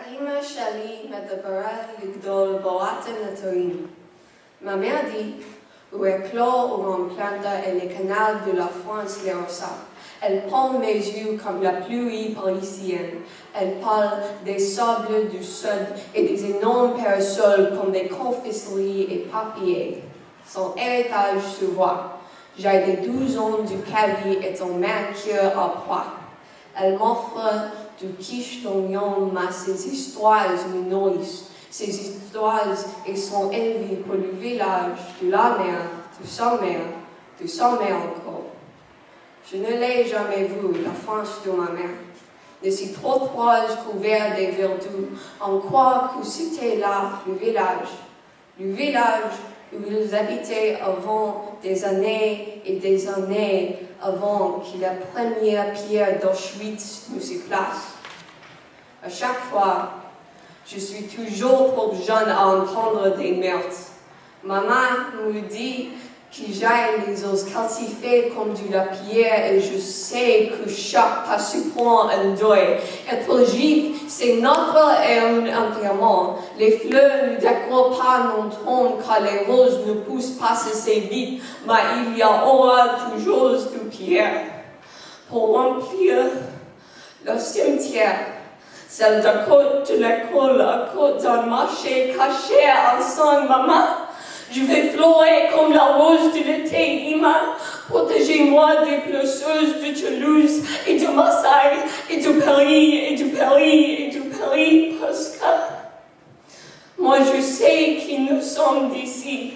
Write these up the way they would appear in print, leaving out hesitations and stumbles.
האמא שלי מדברה לגדול באתם נטועים. Ma mère dit, où éclore ou en plante et les canals de la France les ressort. Elle prend mes yeux comme la pluie parisienne. Elle parle des sables du sud et des énormes parasols comme des confiseries et papiers. Son héritage se voit. J'ai des 12 ans du caddie et son mercure à poids. Elle m'offre du quiche d'oignon, mais ses histoires me nourrissent. Ces histoires, elles sont élevées pour le village, de la mer, de sa mère encore. Je ne l'ai jamais vue, la France de ma mère. De ces trottoirs couverts des verdures, on croit que c'était là le village où ils habitaient avant des années et des années avant que la première pierre d'Auschwitz ne se place. À chaque fois, je suis toujours trop jeune à entendre des meurtres. Maman me dit que j'ai les os calcifiés comme de la pierre et je sais que chaque pas se prend un deuil. Être juif, c'est notre et un enterrement. Les fleurs ne décorent pas notre tombe car les roses ne poussent pas assez vite, mais il y aura toujours de pierre pour remplir le cimetière. Celle de côte de l'école à côte d'un marché caché ensemble, maman. Je vais fleurir comme la rose de l'été, Ima. Protégez-moi des placeuses de Toulouse et de Marseille et de Paris et de Paris et de Paris parce que moi je sais que nous sommes d'ici.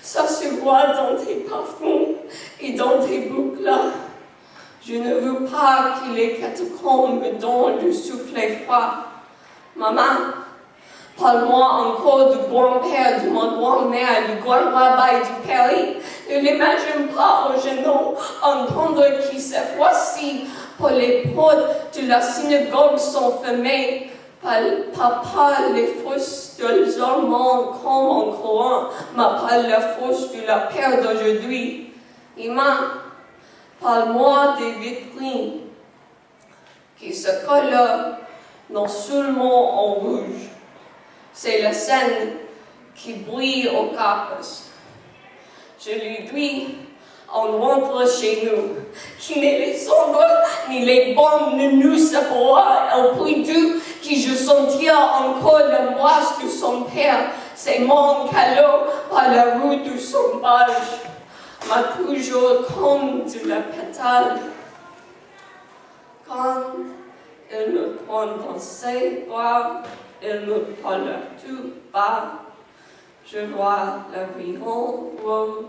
Ça se voit dans tes parfums et dans tes boucles. Je ne veux pas que les catacombes me donnent le souffle froid. Maman, parle-moi encore du grand-père de ma grand-mère, du grand rabbin du Paris. Ne l'imagine pas au genou, entendre que cette fois-ci, pour les portes de la synagogue sont fermées, pas les fosses de l'Allemand comme en Coran, mais pas les fosses de la paix d'aujourd'hui. Imam, parle-moi des vitrines qui se colorent non seulement en rouge. C'est la scène qui brille au Caucase. Je lui dis, on rentre chez nous, que ni les ombres ni les bombes ne nous séparent, au point d'où que je sentirai encore l'embrasse de son père, c'est mon calot par la route du sauvage, m'a toujours comme de la pétale. Quand elle me prend dans ses bras, elle me parle tout bas. Je vois la vie rose